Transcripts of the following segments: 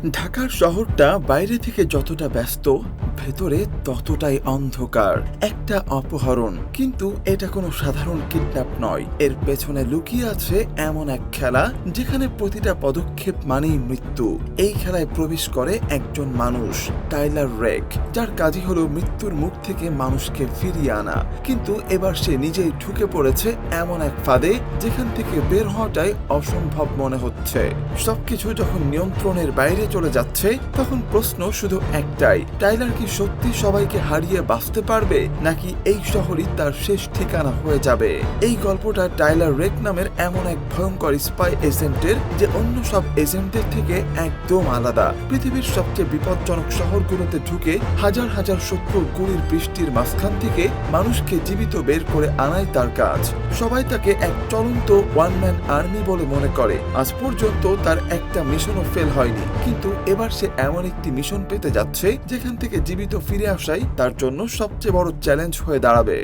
ঢাকার শহরটা বাইরে থেকে যতটা ব্যস্ত, ভেতরে ততটাই অন্ধকার। একটা অপহরণ, কিন্তু এটা কোনো সাধারণ কিডন্যাপ নয়। এর পেছনে লুকিয়ে আছে এমন এক খেলা যেখানে প্রতিটা পদক্ষেপ মানেই মৃত্যু। এই খেলায় প্রবেশ করে একজন মানুষ, টাইলার রেক, যার কাজই হলো মৃত্যুর মুখ থেকে মানুষকে ফিরিয়ে আনা। কিন্তু এবার সে নিজেই ঢুকে পড়েছে এমন এক ফাঁদে যেখান থেকে বের হওয়াটাই অসম্ভব মনে হচ্ছে। সবকিছু যখন নিয়ন্ত্রণের বাইরে চলে যাচ্ছে, তখন প্রশ্ন শুধু একটাই: টাইলার কি সত্যি সবাইকে হারিয়ে বাঁচতে পারবে, নাকি এই শহরই তার শেষ ঠিকানা হয়ে যাবে? এই গল্পটা টাইলার রেক নামের এমন এক ভয়ঙ্কর স্পাই এজেন্টের, যে অন্য সব এজেন্টদের থেকে একদম আলাদা। পৃথিবীর সবচেয়ে বিপজ্জনক শহরগুলোতে ঢুকে হাজার হাজার শত্রুর গুলির বৃষ্টির মাঝখান থেকে মানুষকে জীবিত বের করে আনাই তার কাজ। সবাই তাকে এক চলন্ত ওয়ান ম্যান আর্মি বলে মনে করে। আজ পর্যন্ত তার একটা মিশনও ফেল হয়নি, কিন্তু এবার সে এমন একটি মিশন পেতে যাচ্ছে যেখান থেকে জীবিত ফিরে আসাই তার জন্য সবচেয়ে বড় চ্যালেঞ্জ হয়ে দাঁড়াবে।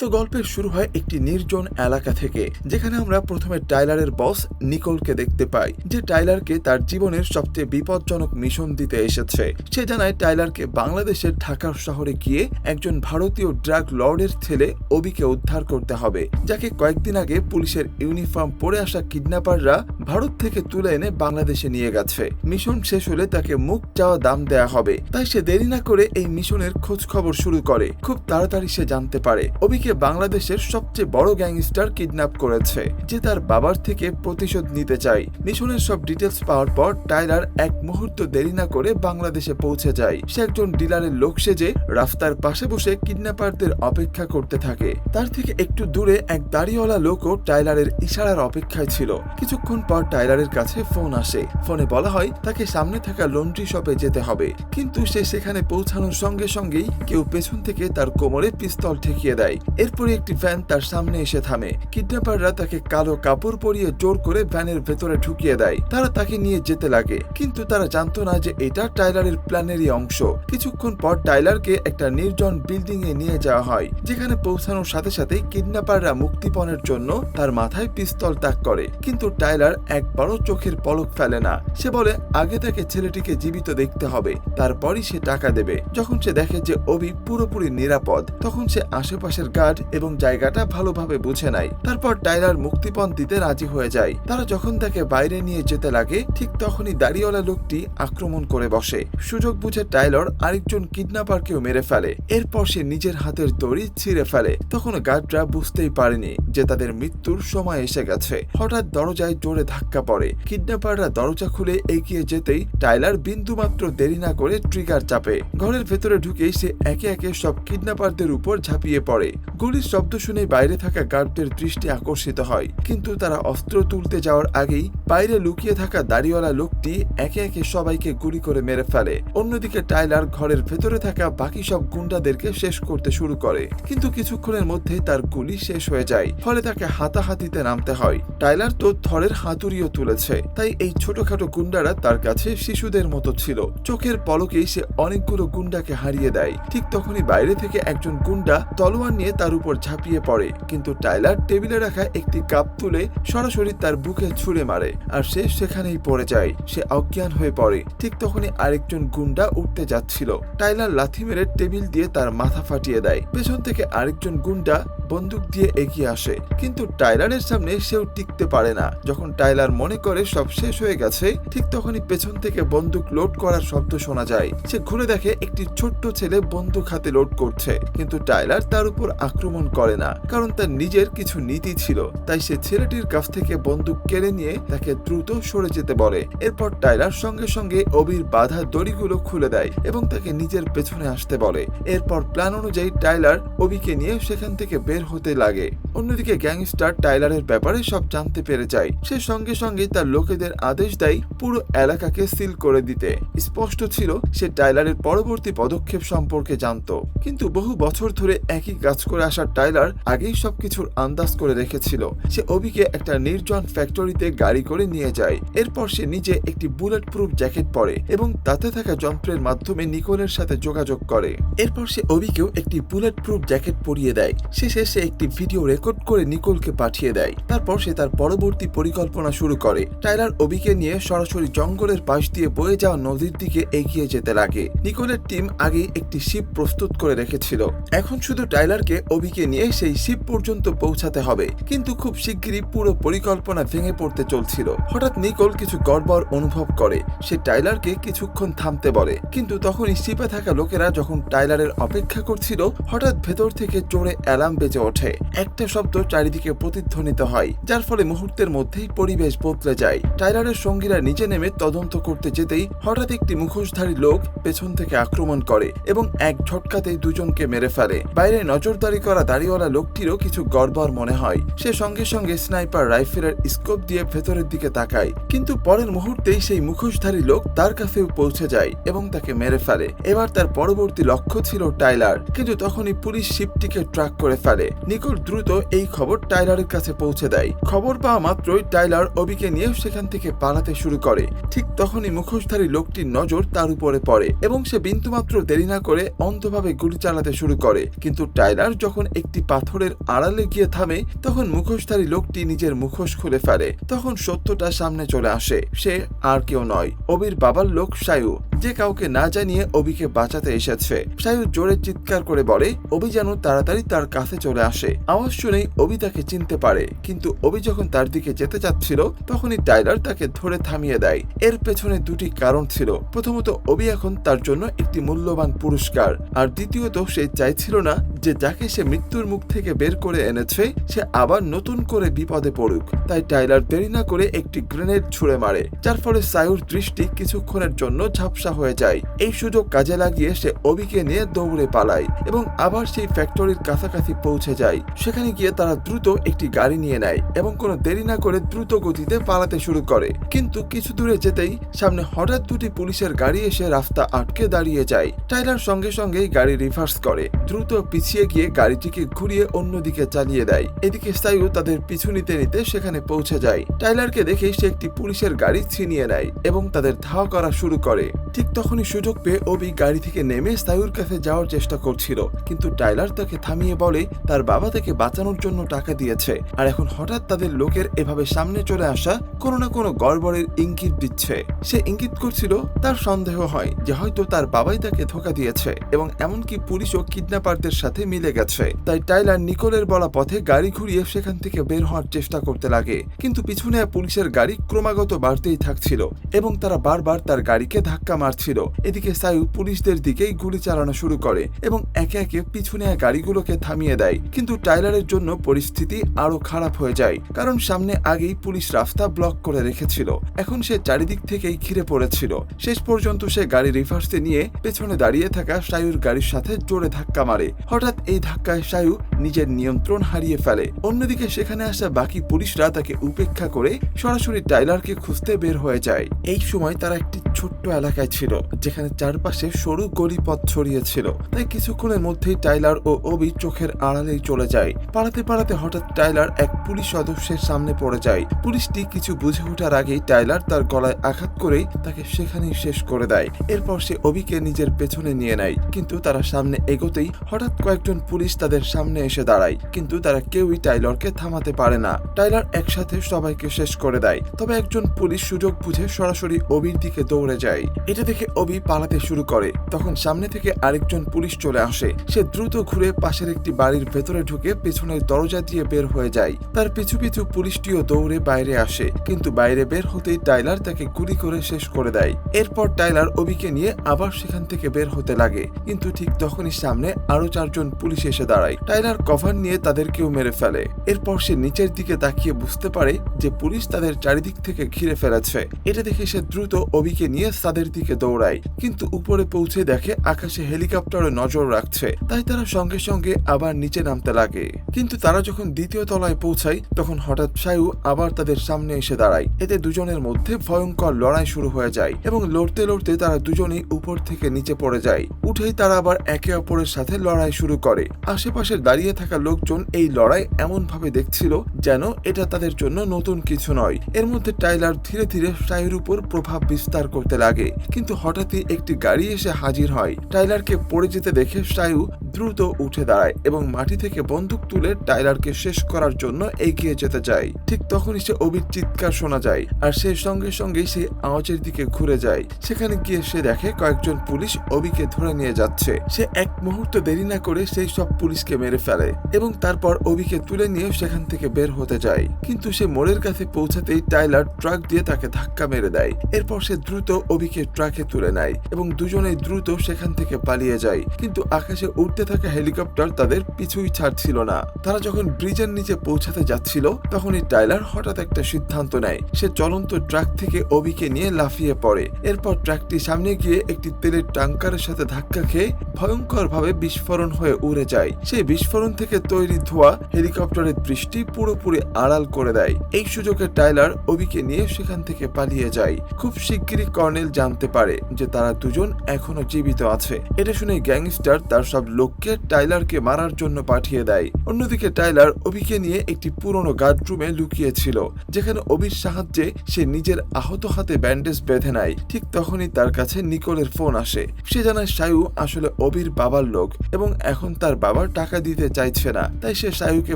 তো গল্পের শুরু হয় একটি নির্জন এলাকা থেকে, যেখানে আমরা প্রথমে টাইলারের বস নিকোলকে দেখতে পাই, যে টাইলারকে তার জীবনের সবচেয়ে বিপজ্জনক মিশন দিতে এসেছে। সে জানায় টাইলারকে বাংলাদেশের ঢাকার শহরে গিয়ে একজন ভারতীয় ড্রাগ লর্ডের ছেলে অবিকে উদ্ধার করতে হবে, যাকে কয়েকদিন আগে পুলিশের ইউনিফর্ম পরে আসা কিডন্যাপাররা ভারত থেকে তুলে এনে বাংলাদেশে নিয়ে গেছে। মিশন শেষ হলে তাকে মুখ চাওয়া দাম দেয়া হবে। তাই সে দেরি না করে এই মিশনের খোঁজ খবর শুরু করে। খুব তাড়াতাড়ি সে জানতে পারে অবিকে বাংলাদেশের সবচেয়ে বড় গ্যাংস্টার কিডন্যাপ করেছে, যে তার বাবার থেকে প্রতিশোধ নিতে চায়। মিশনের সব ডিটেলস পাওয়ার পর টাইলার এক মুহূর্ত দেরি না করে বাংলাদেশে পৌঁছে যায়। সে একজন ডিলারের লোক সেজে রাস্তার পাশে বসে কিডন্যাপারদের অপেক্ষা করতে থাকে। তার থেকে একটু দূরে এক দাড়িওয়ালা লোকও টাইলারের ইশারার অপেক্ষায় ছিল। কিছুক্ষণ পর টাইলারের কাছে ফোন আসে। ফোনে বলা হয় তাকে সামনে থাকা লন্ড্রি শপে যেতে হবে, কিন্তু সে সেখানে পৌঁছানোর সঙ্গে সঙ্গেই কেউ পেছন থেকে তার কোমরে পিস্তল ঠেকিয়ে দেয়। এরপরে একটি ভ্যান তার সামনে এসে থামে। কিডন্যাপাররা তাকে কালো কাপড় পরিয়ে জোর করে ভ্যানের ভেতরে ঢুকিয়ে দেয়। তারা তাকে নিয়ে যেতে লাগে, কিন্তু তারা জানতো না যে এটা টাইলারের প্ল্যানেরই অংশ। কিছুক্ষণ পর টাইলারকে একটা নির্জন বিল্ডিং এ নিয়ে যাওয়া হয়, যেখানে পৌঁছানোর সাথে সাথে কিডন্যাপাররা মুক্তিপণের জন্য তার মাথায় পিস্তল তাক করে। কিন্তু টাইলার একবারও চোখের পলক ফেলে না। সে বলে আগে তাকে ছেলেটিকে জীবিত দেখতে হবে, তারপরই সে টাকা দেবে। যখন সে দেখে যে অভি পুরোপুরি নিরাপদ, তখন সে আশেপাশের গার্ড এবং জায়গাটা ভালোভাবে বুঝে নেয়। তারপর টাইলার মুক্তিপণ দিতে রাজি হয়ে যায়। তারা যখন তাকে বাইরে নিয়ে যেতে লাগে, ঠিক তখনই দাড়িওয়ালা লোকটি আক্রমণ করে বসে। সুযোগ বুঝে টাইলার আরেকজন কিডন্যাপারকেও মেরে ফেলে। এরপর সে নিজের হাতের দড়ি ছিঁড়ে ফেলে। তখন গার্ডরা বুঝতেই পারেনি যে তাদের মৃত্যুর সময় এসে গেছে। হঠাৎ দরজায় জোরে ধাক্কা পড়ে। কিডন্যাপাররা দরজা খুলে এগিয়ে যেতেই টাইলার বিন্দুমাত্র দেরি না করে ট্রিগার চাপে। ঘরের ভেতরে ঢুকেই সে একে একে সব কিডন্যাপারদের উপর ঝাঁপিয়ে পড়ে। গুলির শব্দ শুনে বাইরে থাকা গার্ডদের দৃষ্টি আকর্ষিত হয়, কিন্তু তারা অস্ত্র তুলতে যাওয়ার আগেই বাইরে লুকিয়ে থাকা দাড়িওয়ালা লোকটি একে একে সবাইকে গুলি করে মেরে ফেলে। অন্যদিকে টাইলার ঘরের ভেতরে থাকা বাকি সব গুন্ডাদেরকে শেষ করতে শুরু করে, কিন্তু কিছুক্ষণের মধ্যেই তার গুলি শেষ হয়ে যায়। ফলে তাকে হাতাহাতিতে নামতে হয়। টাইলার তো থরের হাতুড়িও তুলেছে, তাই এই ছোটখাটো গুন্ডারা তার কাছে শিশুদের মতো ছিল। চোখের পলকেই সে অনেকগুলো গুন্ডাকে হারিয়ে দেয়। ঠিক তখনই বাইরে থেকে একজন গুন্ডা তলোয়ার নিয়ে তার উপর ঝাঁপিয়ে পড়ে, কিন্তু টাইলার টেবিলে রাখা একটি কাপ তুলে সরাসরি তার বুকে ছুঁড়ে মারে, আর সে সেখানেই পড়ে যায়। সে অজ্ঞান হয়ে পড়ে। ঠিক তখনই আরেকজন গুন্ডা উঠতে যাচ্ছিল। টাইলার লাথি মেরে টেবিল দিয়ে তার মাথা ফাটিয়ে দেয়। পেছন থেকে আরেকজন গুন্ডা বন্দুক দিয়ে এগিয়ে আসে, কিন্তু টাইলারের সামনে সেও টিকতে পারে না। যখন টাইলার মনে করে সব শেষ হয়ে গেছে, ঠিক তখনই পেছন থেকে বন্দুক লোড করার শব্দ শোনা যায়। সে ঘুরে দেখে একটি ছোট্ট ছেলে বন্দুক হাতে লোড করছে, কিন্তু টাইলার তার উপর আক্রমণ করে না, কারণ তার নিজের কিছু নীতি ছিল। তাই সে ছেলেটির কাছ থেকে বন্দুক কেড়ে নিয়ে তাকে দ্রুত সরে যেতে বলে। এরপর টাইলার সঙ্গে সঙ্গে অবির বাধা দড়িগুলো খুলে দেয় এবং তাকে নিজের পেছনে আসতে বলে। এরপর প্ল্যান অনুযায়ী টাইলার অবিকে নিয়ে সেখান থেকে বের হতে লাগে। অন্যদিকে গ্যাংস্টার টাইলারের ব্যাপারে সব জানতে পেরে যায়। সে সঙ্গে সঙ্গে তার লোকেদের আদেশ দেয় পুরো এলাকাকে সিল করে দিতে। স্পষ্ট ছিল সে টাইলারের পরবর্তী পদক্ষেপ সম্পর্কে জানত, কিন্তু বহু বছর ধরে একই কাজ করে আসা টাইলার আগেই সবকিছুর আন্দাজ করে রেখেছিল। সে অবিকে একটা নির্জন ফ্যাক্টরিতে গাড়ি করে নিয়ে যায়। এরপর সে নিজে একটি বুলেট প্রুফ জ্যাকেট পরে এবং তাতে থাকা যন্ত্রের মাধ্যমে নিকোলের সাথে যোগাযোগ করে। এরপর সে অবিকেও একটি বুলেট প্রুফ জ্যাকেট পরিয়ে দেয়। শেষে সে একটি ভিডিও রেকর্ড করে নিকোলকে পাঠিয়ে দেয়। তারপর সে তার পরবর্তী পরিকল্পনা শুরু করে। টাইলার অবিকে নিয়ে সরাসরি জঙ্গলের পাশ দিয়ে বয়ে যাওয়া নদীর দিকে এগিয়ে যেতে লাগে। নিকোলের টিম আগেই একটি শিপ প্রস্তুত করে রেখেছিল। এখন শুধু টাইলারকে অবিকে নিয়ে সেই শিপ পর্যন্ত পৌঁছাতে হবে। কিন্তু খুব শিগগিরই পুরো পরিকল্পনা ভেঙে পড়তে চলছিল। হঠাৎ নিকোল কিছু গড়বড় অনুভব করে। সে টাইলারকে কিছুক্ষণ থামতে বলে, কিন্তু তখনই শিপে থাকা লোকেরা যখন টাইলারের অপেক্ষা করছিল, হঠাৎ ভেতর থেকে জোরে অ্যালার্ম বেজে ওঠে। একটা শব্দ চারিদিকে প্রতিধ্বনিত হয়, যার ফলে মুহূর্তের মধ্যেই পরিবেশ বদলে যায়। টাইলারের সঙ্গীরা নিচে নেমে তদন্ত করতে যেতেই হঠাৎ একটি মুখোশধারী লোক পেছন থেকে আক্রমণ করে এবং এক ঝটকাতেই দুজনকে মেরে ফেলে। বাইরে নজরদারি করা দাড়িওয়ালা লোকটিরও কিছু গড়বড় মনে হয়। সে সঙ্গে সঙ্গে স্নাইপার রাইফেলের স্কোপ দিয়ে ভেতরের দিকে তাকায়, কিন্তু পরের মুহূর্তেই সেই মুখোশধারী লোক তার কাছেও পৌঁছে যায় এবং তাকে মেরে ফেলে। এবার তার পরবর্তী লক্ষ্য ছিল টাইলার, কিন্তু তখনই পুলিশ শিপটিকে ট্র্যাক করে ফেলে। নিকোল দ্রুত এই খবর টাইলারের কাছে পৌঁছে দেয়। খবর পাওয়া মাত্রই টাইলার অবিকে নিয়ে সেখান থেকে পালাতে শুরু করে। ঠিক তখনই মুখোশধারী লোকটির নজর তার উপরে পড়ে এবং সে বিন্দুমাত্র দেরি না করে অন্ধভাবে গুলি চালাতে শুরু করে। কিন্তু টাইলার যখন একটি পাথরের আড়ালে গিয়ে থামে, তখন মুখোশধারী লোকটি নিজের মুখোশ খুলে ফেলে। তখন সত্যটা সামনে চলে আসে। সে আর কেউ নয়, অবির বাবার লোক সায়ু, যে কাউকে না জানিয়ে অবিকে বাঁচাতে এসেছে। সায়ু জোরে চিৎকার করে বলে অবি যেন তাড়াতাড়ি তার কাছে চলে আসে। আওয়াজ শুনেই অবি তাকে চিনতে পারে, কিন্তু অবি যখন তার দিকে যেতে চাচ্ছিল, তখনই টাইলার তাকে ধরে থামিয়ে দেয়। এর পেছনে দুটি কারণ ছিল। প্রথমত, অবি এখন তার জন্য একটি মূল্যবান পুরস্কার, আর দ্বিতীয়ত সে চাইছিল না যে যাকে সে মৃত্যুর মুখ থেকে বের করে এনেছে সে আবার নতুন করে বিপদে পড়ুক। তাই টাইলার দেরি না করে একটি গ্রেনেড ছুড়ে মারে, যার ফলে সায়ুর দৃষ্টি কিছুক্ষণের জন্য ঝাপসা হয়ে যায়। এই সুযোগ কাজে লাগিয়ে সে অবিকে নিয়ে দৌড়ে পালায় এবং আবার সেই ফ্যাক্টরির কাছাকাছি পৌঁছে যায়। সেখানে গিয়ে তারা দ্রুত একটি গাড়ি নিয়ে নেয় এবং কোনো দেরি না করে দ্রুত গতিতে পালাতে শুরু করে। কিন্তু কিছু দূরে যেতেই সামনে হঠাৎ দুটি পুলিশের গাড়ি এসে রাস্তা আটকে দাঁড়িয়ে যায়। টাইলার সঙ্গে সঙ্গেই গাড়ি রিভার্স করে দ্রুত পিছিয়ে গিয়ে গাড়িটিকে ঘুরিয়ে অন্যদিকে চালিয়ে দেয়। এদিকে সায়ু তাদের পিছু নিতে নিতে সেখানে পৌঁছে যায়। টাইলারকে দেখে সে একটি পুলিশের গাড়ি ছিনিয়ে নেয় এবং তাদের ধাওয়া করা শুরু করে। ঠিক তখনই সুযোগ পেয়ে অবি গাড়ি থেকে নেমে সায়ুর কাছে যাওয়ার চেষ্টা করছিল, কিন্তু টাইলার তাকে থামিয়ে বলে তার বাবা তাকে বাঁচানোর জন্য টাকা দিয়েছে, আর এখন হঠাৎ তাদের লোকের এভাবে সামনে চলে আসা কোনো না কোনো গড়বড়ের ইঙ্গিত দিচ্ছে। সে ইঙ্গিত করছিল তার সন্দেহ হয় যে হয়তো তার বাবাই তাকে ধোঁকা দিয়েছে এবং এমনকি পুলিশ ও কিডন্যাপারদের সাথে মিলে গেছে। তাই টাইলার নিকোলের বলা পথে গাড়ি ঘুরিয়ে সেখান থেকে বের হওয়ার চেষ্টা করতে লাগে, কিন্তু পিছনে পুলিশের গাড়ি ক্রমাগত বাড়তেই থাকছিল এবং তারা বারবার তার গাড়িকে ধাক্কা মারছিল। এদিকে সায়ু পুলিশদের দিকেই গুলি চালানো শুরু করে এবং একে একে পিছনে গাড়িগুলোকে থামিয়ে দেয়। কিন্তু টাইলারের জন্য পরিস্থিতি আরো খারাপ হয়ে যায়, কারণ সামনে আগেই পুলিশ রাস্তা ব্লক করে রেখেছিল। এখন সে চারিদিক থেকেই ঘিরে পড়েছিল। শেষ পর্যন্ত সে গাড়ি রিভার্সে নিয়ে পেছনে দাঁড়িয়ে থাকা সায়ুর গাড়ির সাথে জোরে ধাক্কা মারে। হঠাৎ এই ধাক্কায় সায়ু নিজের নিয়ন্ত্রণ হারিয়ে ফেলে। অন্যদিকে সেখানে আসা বাকি পুলিশরা তাকে উপেক্ষা করে সরাসরি টাইলারকে খুঁজতে বের হয়ে যায়। এই সময় তারা একটি ছোট্ট এলাকায় ছিল, যেখানে চারপাশে সরু গলিপথ ছড়িয়েছিল। তাই কিছুক্ষণের মধ্যেই টাইলার ও অবি চোখের আড়ালেই চলে যায়। পালাতে পালাতে হঠাৎ টাইলার এক পুলিশ সদস্যের সামনে পড়ে যায়। পুলিশটি কিছু বুঝে ওঠার আগেই টাইলার তার গলায় আঘাত করেই তাকে সেখানেই শেষ করে দেয়। এরপর সে অবিকে নিজের পেছনে নিয়ে নেয়, কিন্তু তারা সামনে এগোতেই হঠাৎ কয়েকজন পুলিশ তাদের সামনে এসে দাঁড়ায়, কিন্তু তারা কেউই টাইলারকে থামাতে পারে না। টাইলার একসাথে সবাইকে শেষ করে দেয়। তবে একজন পুলিশ সুযোগ বুঝে সরাসরি অবির দিকে দৌড়ে যায়। এটা দেখে অবি পালাতে শুরু করে। তখন সামনে থেকে আরেকজন পুলিশ চলে আসে। সে দ্রুত ঘুরে পাশের একটি বাড়ির ভেতরে ঢুকে পেছনের দরজা দিয়ে বের হয়ে যায়। তার পিছু পিছু পুলিশটিও দৌড়ে বাইরে আসে, কিন্তু বাইরে বের হতেই টাইলার তাকে গুলি করে শেষ করে দেয়। এরপর টাইলার অবিকে নিয়ে আবার সেখান থেকে বের হতে লাগে, কিন্তু ঠিক তখনই সামনে আরো চারজন পুলিশ এসে দাঁড়ায়। টাইলার কভার নিয়ে তাদেরকেও মেরে ফেলে। এরপর সে নিচের দিকে তাকিয়ে বুঝতে পারে যে পুলিশ তাদের চারিদিক থেকে ঘিরে ফেলেছে। এটা দেখে সে দ্রুত অবিকে নিয়ে তাদের দিকে দিকে দৌড়ায়, কিন্তু উপরে পৌঁছে দেখে আকাশে হেলিকপ্টারে নজর রাখছে, তাই তারা সঙ্গে সঙ্গে আবার নিচে নামতে লাগে। কিন্তু তারা যখন দ্বিতীয় তলায় পৌঁছায় তখন হঠাৎ সায়ু আবার তাদের সামনে এসে দাঁড়ায়। এতে দুজনের মধ্যে ভয়ঙ্কর লড়াই শুরু হয়ে যায় এবং লড়তে লড়তে তারা দুজনেই উপর থেকে নিচে পড়ে যায়। উঠেই তারা আবার একে অপরের সাথে লড়াই শুরু করে। আশেপাশে দাঁড়িয়ে থাকা লোকজন এই লড়াই এমন ভাবে দেখছিল যেন এটা তাদের জন্য নতুন কিছু নয়। এর মধ্যে টাইলার ধীরে ধীরে সায়ুর উপর প্রভাব বিস্তার করতে লাগে, কিন্তু হঠাৎই একটি গাড়ি এসে হাজির হয়। টাইলারকে পড়ে যেতে দেখে সায়ু দ্রুত উঠে দাঁড়ায় এবং মাটি থেকে বন্দুক তুলে টাইলারকে শেষ করার জন্য এগিয়ে যেতে যায়। ঠিক তখনই সে অবির চিৎকার শোনা যায়, আর সে সঙ্গে সঙ্গে সেই আওয়াজের দিকে ঘুরে যায়। সেখানে গিয়ে সে দেখে কয়েকজন পুলিশ অবিকে ধরে নিয়ে যাচ্ছে। সে এক মুহূর্ত দেরি না করে সেই সব পুলিশকে মেরে ফেলে এবং তারপর অবিকে তুলে নিয়ে সেখান থেকে বের হতে যায়। কিন্তু সে মোড়ের কাছে পৌঁছাতেই টাইলার ট্রাক দিয়ে তাকে ধাক্কা মেরে দেয়। এরপর সে দ্রুত অবিকে ট্রাকে তুলে নেয় এবং দুজনেই দ্রুত সেখান থেকে পালিয়ে যায়। কিন্তু আকাশে উঠতে থাকা হেলিকপ্টার তাদের পিছুই ছাড়ছিল না। তারা যখন ব্রিজের নিচে পৌঁছাতে যাচ্ছিল তখনই টাইলার হঠাৎ একটা সিদ্ধান্ত নেয়। সে চলন্ত ট্রাক থেকে অবিকে নিয়ে লাফিয়ে পড়ে। এরপর ট্রাকটি সামনে গিয়ে একটি তেলের ট্যাঙ্কারের সাথে ধাক্কা খেয়ে ভয়ঙ্কর ভাবে বিস্ফোরণ হয়ে উড়ে যায়। সেই বিস্ফোরণ থেকে তৈরি ধোঁয়া হেলিকপ্টারের দৃষ্টি পুরোপুরি আড়াল করে দেয়। এই সুযোগে টাইলার অবিকে নিয়ে সেখান থেকে পালিয়ে যায়। খুব শিগগিরই কর্নেল জানতে পারে যে তারা দুজন এখনো জীবিত আছে। এটা শুনে গ্যাংস্টার তার সব লোককে টাইলারকে মারার জন্য পাঠিয়ে দেয়। অন্যদিকে টাইলার অবিকে নিয়ে একটি পুরনো গার্ডরুমে লুকিয়েছিল, যেখানে অবির সাহায্যে সে নিজের আহত হাতে ব্যান্ডেজ বেঁধে নেয়। ঠিক তখনই তার কাছে নিকোলের ফোন আসে। সে জানায় সায়ু আসলে অবির বাবার লোক এবং এখন তার বাবা টাকা দিতে চাইছে না, তাই সে সায়ুকে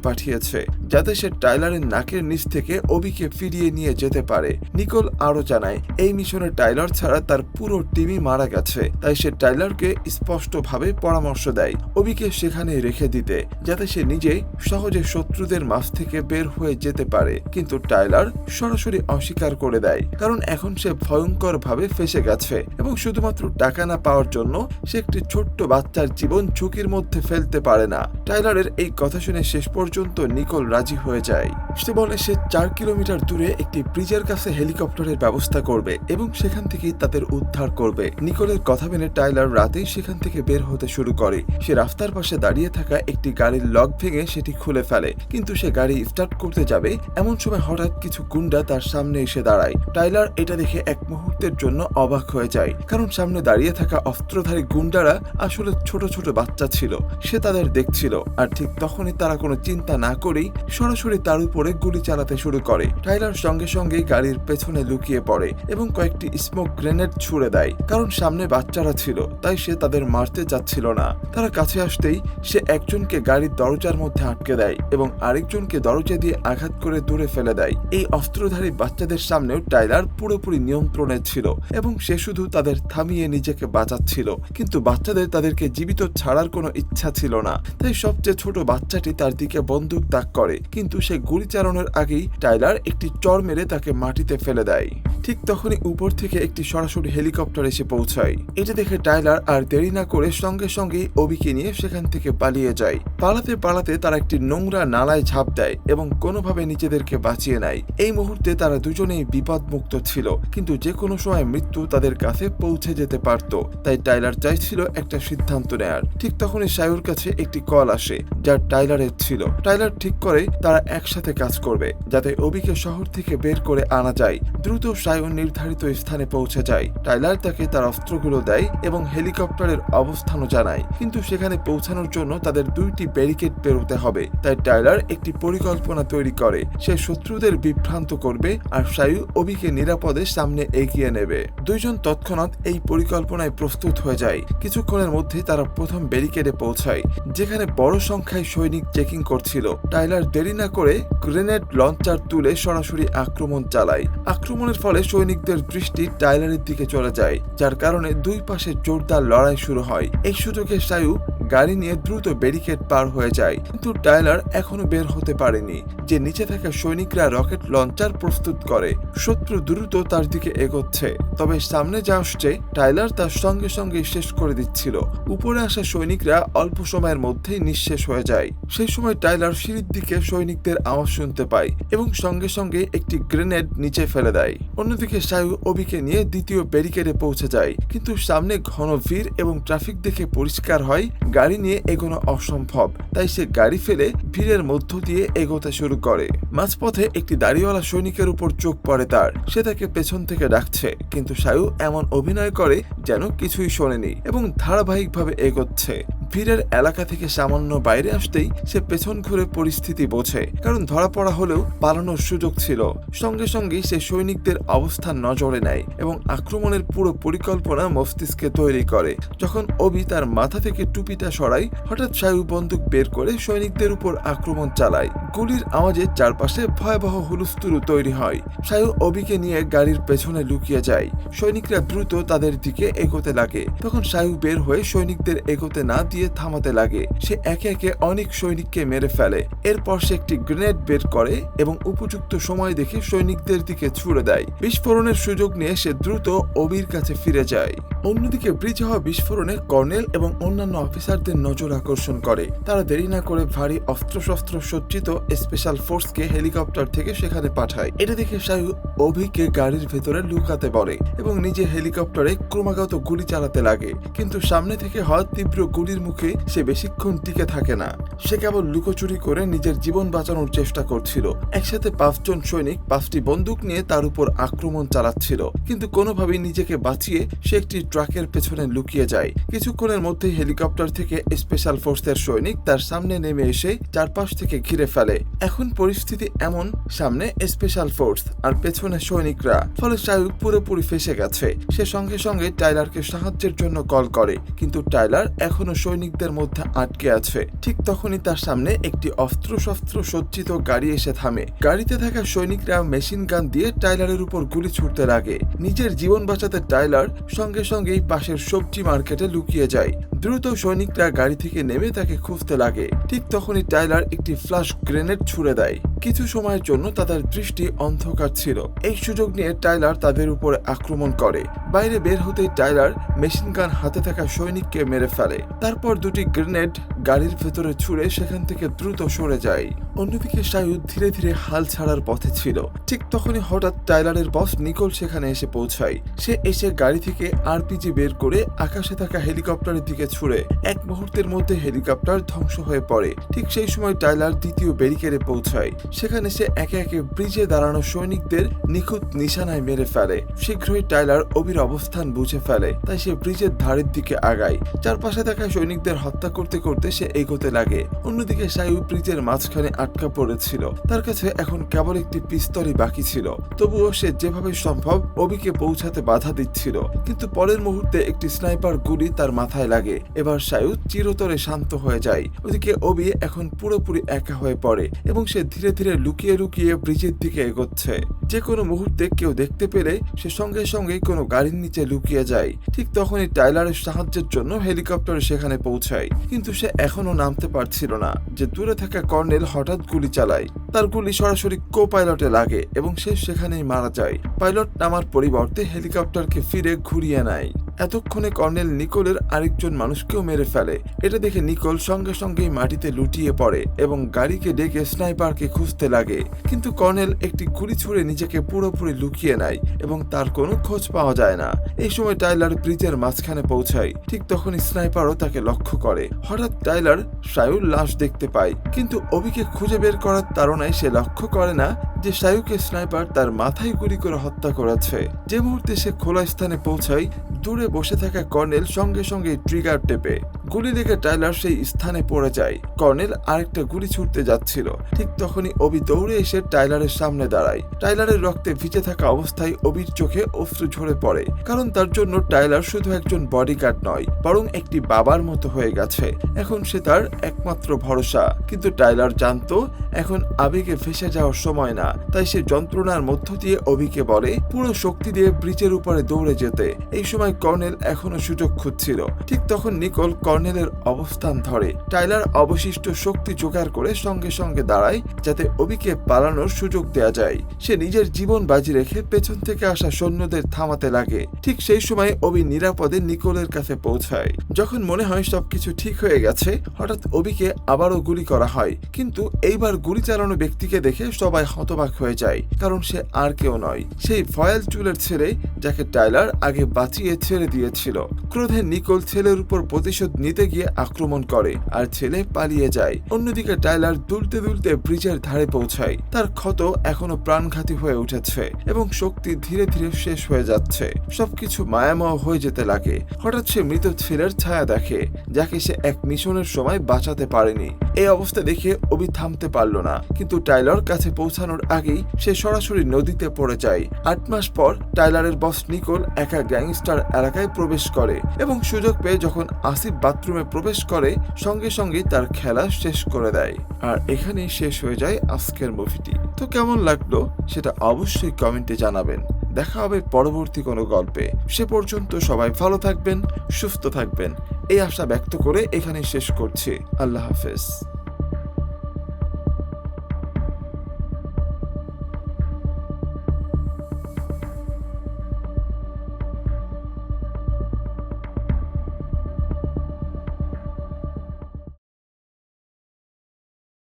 পাঠিয়েছে যাতে সে টাইলারের নাকের নিচ থেকে অবিকে ফিরিয়ে নিয়ে যেতে পারে। নিকোল আরো জানায় এই মিশনে টাইলার ছাড়া তার পুরো টিমই মারা গেছে, তাই সে টাইলারকে স্পষ্টভাবে পরামর্শ দেয় অবিকে সেখানে রেখে দিতে, যাতে সে নিজেই সহজে শত্রুদের মাঝ থেকে বের হয়ে যেতে পারে। কিন্তু টাইলার সরাসরি অস্বীকার করে দেয়, কারণ এখন সে ভয়ঙ্কর ভাবে ফেসে গেছে এবং শুধুমাত্র টাকা না পাওয়ার জন্য সে একটি ছোট্ট বাচ্চার জীবন ঝুঁকির মধ্যে ফেলতে পারে না। টাইলারের এই কথা শুনে শেষ পর্যন্ত নিকোল রাজি হয়ে যায়। সে বলে সে 4 কিলোমিটার দূরে একটি ব্রিজের কাছে হেলিকপ্টারের ব্যবস্থা করবে এবং সেখান থেকেই তাদের উদ্ধার করবে। নিকোলের কথা মেনে টাইলার রাতেই সেখান থেকে বের হতে শুরু করে। সে রাস্তার পাশে দাঁড়িয়ে থাকা একটি গাড়ির লক ভেঙে সেটি খুলে ফেলে, কিন্তু সে গাড়ি স্টার্ট করতে যাবে এমন সময় হঠাৎ কিছু গুন্ডা তার সামনে এসে দাঁড়ায়। টাইলার এটা দেখে এক মুহূর্তের জন্য অবাক হয়ে যায়, কারণ সামনে দাঁড়িয়ে থাকা অস্ত্রধারী গুন্ডারা আসলে ছোট ছোট বাচ্চা ছিল। সে তাদের দেখছিল, আর ঠিক তখনই তারা কোনো চিন্তা না করেই সরাসরি তার উপরে গুলি চালাতে শুরু করে। টাইলার সঙ্গে সঙ্গে গাড়ির পেছনে লুকিয়ে পড়ে এবং কয়েকটি স্মোক গ্রেনেড ছুড়ে দেয়, কারণ সামনে বাচ্চারা ছিল তাই সে তাদের মারতে যাচ্ছিল না। তারা কাছে আসতেই সে একজনকে গাড়ির দরজার মধ্যে আটকে দেয় এবং আরেকজনকে দরজা দিয়ে আঘাত করে দূরে ফেলে দেয়। এই অস্ত্রধারী বাচ্চাদের সামনেও টাইলার পুরোপুরি নিয়ন্ত্রণে ছিল এবং সে শুধু তাদের থামিয়ে নিজেকে বাঁচাচ্ছিল, কিন্তু বাচ্চাদের তাদেরকে জীবিত ছাড়ার কোনো ইচ্ছা ছিল না। তাই সবচেয়ে ছোট বাচ্চাটি তার দিকে বন্দুক তাক করে, কিন্তু সে গুলি চালানোর আগেই টাইলার একটি চড় মেরে তাকে মাটিতে ফেলে দেয়। ঠিক তখনই উপর থেকে একটি সরাসরি হেলিকপ্টার এসে পৌঁছায়। এটা দেখে টাইলার আর দেরি না করে সঙ্গে সঙ্গেই অবিকে নিয়ে সেখান থেকে পালিয়ে যায়। পালাতে পালাতে তারা একটি নোংরা নালায় ঝাঁপ দেয় এবং কোনোভাবে নিজেদেরকে বাঁচিয়ে নেয়। এই মুহূর্তে তারা দুজনেই বিপদমুক্ত ছিল, কিন্তু যে কোনো সময় মৃত্যু তাদের কাছে পৌঁছে যেতে পারত। তাই টাইলার চাইছিল একটা সিদ্ধান্ত নেয়ার। ঠিক তখনই সায়ুর কাছে একটি কল আসে যা টাইলারের ছিল। টাইলার ঠিক করে তারা একসাথে কাজ করবে যাতে অবিকে শহর থেকে বের করে আনা যায়। দ্রুত সায়ু নির্ধারিত স্থানে পৌঁছে যায়। টাইলার তাকে তার অস্ত্রগুলো দেয় এবং হেলিকপ্টারের অবস্থানও জানায়, কিন্তু সেখানে পৌঁছানোর জন্য তাদের 2টি ব্যারিকেড পেরোতে হবে। তাই টাইলার একটি পরিকল্পনা তৈরি করে। সে শত্রুদের বিভ্রান্ত করবে আর সায়ু অবিকে নিরাপদে সামনে এগিয়ে নেবে। দুইজন তৎক্ষণাৎ এই পরিকল্পনায় প্রস্তুত হয়ে যায়। কিছুক্ষণের মধ্যে তারা প্রথম ব্যারিকেডে পৌঁছায়, যেখানে বড় সংখ্যায় সৈনিক চেকিং করছিল। টাইলার দেরি না করে গ্রেনেড লঞ্চার তুলে সরাসরি আক্রমণ চালায়। আক্রমণের ফলে সৈনিকদের দৃষ্টি টাইলারের দিকে চলে যায়, যার কারণে দুই পাশে জোরদার লড়াই শুরু হয়। এই সুযোগে সায়ু গাড়ি নিয়ে দ্রুত ব্যারিকেড পার হয়ে যায়, কিন্তু টাইলার এখনো বের হতে পারেনি। যে নিচে থাকা সৈনিকরা রকেট লঞ্চার প্রস্তুত করে। শত্রু দ্রুত তার দিকে এগোচ্ছে, তবে সামনে যা আসছে টাইলার তার সঙ্গে সঙ্গে শেষ করে দিচ্ছিল। উপরে আসা সৈনিকরা অল্প সময়ের মধ্যেই নিঃশেষ হয়ে যায়। সেই সময় টাইলার সিঁড়ির দিকে সৈনিকদের আওয়াজ শুনতে পায় এবং সঙ্গে সঙ্গে একটি গ্রেনেড নিচে ফেলে দেয়। অন্যদিকে সায়ু অবিকে নিয়ে দ্বিতীয় ব্যারিকেডে পৌঁছে যায়, কিন্তু সামনে ঘন ভিড় এবং ট্রাফিক দেখে পরিষ্কার হয় গাড়ি নিয়ে এগোনো অসম্ভব। তাই সে গাড়ি ফেলে ভিড়ের মধ্য দিয়ে এগোতে শুরু করে। মাঝপথে একটি দাড়িওয়ালা সৈনিকের উপর চোখ পড়ে তার। সে তাকে পেছন থেকে ডাকছে, কিন্তু সায়ু এমন অভিনয় করে যেন কিছুই শোনেনি এবং ধারাবাহিকভাবে এগোচ্ছে। ভিড়ের এলাকা থেকে সামান্য বাইরে আসতেই সে পেছন ঘুরে পরিস্থিতি বোঝে, কারণ ধরা পড়া হলেও পালানোর সুযোগ ছিল। সঙ্গে সঙ্গেই সে সৈনিকদের অবস্থান নজরে নেয় এবং আক্রমণের পুরো পরিকল্পনা মস্তিষ্কে তৈরি করে। যখন অবি তার মাথা থেকে টুপিটা সরায়, হঠাৎ সায়ু বন্দুক বের করে সৈনিকদের উপর আক্রমণ চালায়। গুলির আওয়াজে চারপাশে ভয়াবহ হুলস্থুলু তৈরি হয়। সায়ু অবিকে নিয়ে গাড়ির পেছনে লুকিয়ে যায়। সৈনিকরা দ্রুত তাদের দিকে এগোতে লাগে। তখন সায়ু বের হয়ে সৈনিকদের এগোতে না দিয়ে থামাতে লাগে। সে একে একে অনেক সৈনিককে মেরে ফেলে। এরপর সে একটি গ্রেনেড বের করে এবং উপযুক্ত সময় দেখে সৈনিকদের দিকে ছুড়ে দেয়। বিস্ফোরণের সুযোগ নিয়ে সে দ্রুত অবির কাছে ফিরে যায়। অন্যদিকে ব্রিজে হওয়া বিস্ফোরণে কর্নেল এবং অন্যান্য অফিসারদের নজর আকর্ষণ করে। তারা দেরি না করে ভারী অস্ত্রশস্ত্র সজ্জিত স্পেশাল ফোর্সকে হেলিকপ্টার থেকে সেখানে পাঠায়। এটা দেখে সায়ু অভিকে গাড়ির ভেতরে লুকাতে বলে এবং নিজে হেলিকপ্টারে ক্রমাগত গুলি চালাতে লাগে। কিন্তু সামনে থেকে হওয়া তীব্র গুলির মুখে সে বেশিক্ষণ টিকে থাকে না। সে কেবল লুকোচুরি করে নিজের জীবন বাঁচানোর চেষ্টা করছিল। একসাথে 5 জন সৈনিক 5টি বন্দুক নিয়ে তার উপর আক্রমণ চালাচ্ছিল, কিন্তু কোনোভাবেই নিজেকে বাঁচিয়ে সে একটি ট্রাকের পেছনে লুকিয়ে যায়। কিছুক্ষণের মধ্যেই হেলিকপ্টার থেকে স্পেশাল ফোর্সের সৈনিক তার সামনে নেমে এসে চারপাশ থেকে ঘিরে ফেলে। এখন পরিস্থিতি এমন, সামনে স্পেশাল ফোর্স আর পেছনে সৈনিকরা, ফলে সায়ু পুরোপুরি ফেসে গেছে। সে সঙ্গে সঙ্গে টাইলারকে সাহায্যের জন্য কল করে, কিন্তু টাইলার এখনো সৈনিকদের মধ্যে আটকে আছে। ঠিক তখনই তার সামনে একটি অস্ত্রশস্ত্র সজ্জিত গাড়ি এসে থামে। গাড়িতে থাকা সৈনিকরা মেশিন গান দিয়ে টাইলারের উপর গুলি ছুড়তে লাগে। নিজের জীবন বাঁচাতে টাইলার সঙ্গে সঙ্গেই পাশের সবজি মার্কেটে লুকিয়ে যায়। দ্রুত সৈনিকরা গাড়ি থেকে নেমে তাকে খুঁজতে লাগে। ঠিক তখনই টাইলার একটি ফ্লাশ গ্রেনেড ছুড়ে দেয়। কিছু সময়ের জন্য তাদের দৃষ্টি অন্ধকার ছিল। এই সুযোগ নিয়ে টাইলার তাদের উপরে আক্রমণ করে। বাইরে বের হতেই টাইলার মেশিন গান হাতে থাকা সৈনিককে মেরে ফেলে। তারপর দুটি গ্রেনেড গাড়ির ভেতরে ছুড়ে সেখান থেকে দ্রুত সরে যায়। অন্যদিকে সায়ু ধীরে ধীরে হাল ছাড়ার পথে ছিল। ঠিক তখনই হঠাৎ টাইলারের বস নিকোল সেখানে এসে পৌঁছায়। সে এসে গাড়ি থেকে আরপিজি বের করে আকাশে থাকা হেলিকপ্টারের দিকে ছুড়ে। এক মুহূর্তের মধ্যে হেলিকপ্টার ধ্বংস হয়ে পড়ে। ঠিক সেই সময় টাইলার দ্বিতীয় ব্যারিকেডে পৌঁছায়। সেখানে সে একে একে ব্রিজে দাঁড়ানো সৈনিকদের নিখুঁত নিশানায় মেরে ফেলে। শীঘ্রই টাইলার অবির অবস্থান বুঝে ফেলে, তাই সে ব্রিজের ধারের দিকে আগায়। চারপাশে থাকা সৈনিকদের হত্যা করতে করতে সে এগোতে লাগে। অন্যদিকে সায়ু ব্রিজের মাঝখানে আটকা পড়েছিল। তার কাছে এখন কেবল একটি পিস্তলই বাকি ছিল। তবুও সে যেভাবে সম্ভব অবিকে পৌঁছাতে বাধা দিচ্ছিল, কিন্তু পরের মুহূর্তে একটি স্নাইপার গুলি তার মাথায় লাগে। এবার সায়ু চিরতরে শান্ত হয়ে যায়। ওদিকে অবি এখন পুরোপুরি একা হয়ে পড়ে এবং সে ধীরে ধীরে লুকিয়ে লুকিয়ে ব্রিজের দিকে এগোচ্ছে। যে কোনো মুহূর্তে কেউ দেখতে পেলে সে সঙ্গে সঙ্গেই কোনো গাড়ির নিচে লুকিয়ে যায়। ঠিক তখনই টাইলারের সাহায্যের জন্য হেলিকপ্টার সেখানে পৌঁছায়, কিন্তু সে এখনো নামতে পারছিল না। যে দূরে থাকা কর্নেল হঠাৎ গুলি চালায়। তার গুলি সরাসরি কো পাইলটে লাগে এবং সে সেখানেই মারা যায়। পাইলট নামার পরিবর্তে হেলিকপ্টারকে ফিরে ঘুরিয়ে নেয়। এতক্ষণে কর্নেল নিকোলের আরেকজন মানুষকেও মেরে ফেলে। এটা দেখে নিকোল সঙ্গে সঙ্গেই মাটিতে লুটিয়ে পড়ে এবং গাড়িকে ডেকে স্নাইপারকে খুঁজতে লাগে, কিন্তু কর্নেল একটি গুলি ছুড়ে নিজেকে পুরোপুরি লুকিয়ে নেয় এবং তার কোনো খোঁজ পাওয়া যায় না। এই সময় টাইলার ব্রিজের মাঝখানে পৌঁছায়। ঠিক তখনই স্নাইপারও তাকে লক্ষ্য করে। হঠাৎ টাইলার সায়ুর লাশ দেখতে পায়, কিন্তু অবিকে খুঁজে বের করার তাড়নায় সে লক্ষ্য করে না যে সায়ুকে স্নাইপার তার মাথায় গুলি করে হত্যা করেছে। যে মুহূর্তে সে খোলা স্থানে পৌঁছায়, দূরে বসে থাকা কর্নেল সঙ্গে সঙ্গে ট্রিগার টেপে। গুলি দেখে টাইলার সেই স্থানে পড়ে যায়। কর্নেল আরেকটা গুলি ছুটতে যাচ্ছিল। ঠিক তখনই অবি দৌড়ে এসে টাইলারের সামনে দাঁড়ায়। টাইলারের রক্তে ভিজে থাকা অবস্থায় অবির চোখে অশ্রু ঝরে পড়ে, কারণ তার জন্য টাইলার শুধু একজন বডিগার্ড নয়, বরং একটি বাবার মতো হয়ে গেছে। এখন সে তার একমাত্র ভরসা। কিন্তু টাইলার জানতো এখন আবেগে ভেসে যাওয়ার সময় না। তাই সে যন্ত্রণার মধ্য দিয়ে অবিকে বলে পুরো শক্তি দিয়ে ব্রিজের উপরে দৌড়ে যেতে। এই সময় কর্নেল এখনো সুযোগ খুঁজছিল। ঠিক তখন নিকোল কর্নেলের অবস্থান ধরে। টাইলার অবশিষ্ট শক্তি জোগাড় করে সঙ্গে সঙ্গে দাঁড়ায় যাতে অবিকে পালানোর সুযোগ দেয়া যায়। সে নিজের জীবন বাজি রেখে পেছন থেকে আসা সৈন্যদের থামাতে লাগে। ঠিক সেই সময় অবি নিরাপদে নিকোলের কাছে পৌঁছায়। যখন মনে হয় সবকিছু ঠিক হয়ে গেছে, হঠাৎ অবিকে আবারও গুলি করা হয়, কিন্তু এইবার গুলি চালানো ব্যক্তিকে দেখে সবাই হতবাক হয়ে যায়, কারণ সে আর কেউ নয়, সেই ভয়াল চুলের ছেলে যাকে টাইলার আগে বাঁচিয়ে ছেড়ে দিয়েছিল। ক্রোধে নিকোল ছেলের উপর প্রতিশোধ নিতে গিয়ে আক্রমণ করে আর ছেলে পালিয়ে যায়। অন্যদিকে টাইলার দুলতে দুলতে ব্রিজের ধারে পৌঁছায়। তার ক্ষত এখনো প্রাণঘাতী হয়ে উঠেছে এবং শক্তি ধীরে ধীরে শেষ হয়ে যাচ্ছে। সবকিছু মায়াময় হয়ে যেতে লাগে। হঠাৎ সে মৃত ছেলের ছায়া দেখে, যাকে সে এক মিশনের সময় বাঁচাতে পারেনি। এই অবস্থা দেখে অবি থামতে পারল না, কিন্তু টাইলার কাছে পৌঁছানোর আগেই সে সরাসরি নদীতে পড়ে যায়। 8 মাস পর টাইলারের বস নিকোল একা গ্যাংস্টার এলাকায় প্রবেশ করে এবং সুযোগ পেয়ে যখন আসিফ বাথরুমে প্রবেশ করে, সঙ্গে সঙ্গে তার খেলা শেষ করে দেয়। আর এখানেই শেষ হয়ে যায় আজকের মুভিটি। তো কেমন লাগলো সেটা অবশ্যই কমেন্টে জানাবেন। দেখা হবে পরবর্তী কোনো গল্পে। সে পর্যন্ত সবাই ভালো থাকবেন, সুস্থ থাকবেন, এই আশা ব্যক্ত করে এখানে শেষ করছি। আল্লাহ হাফেজ।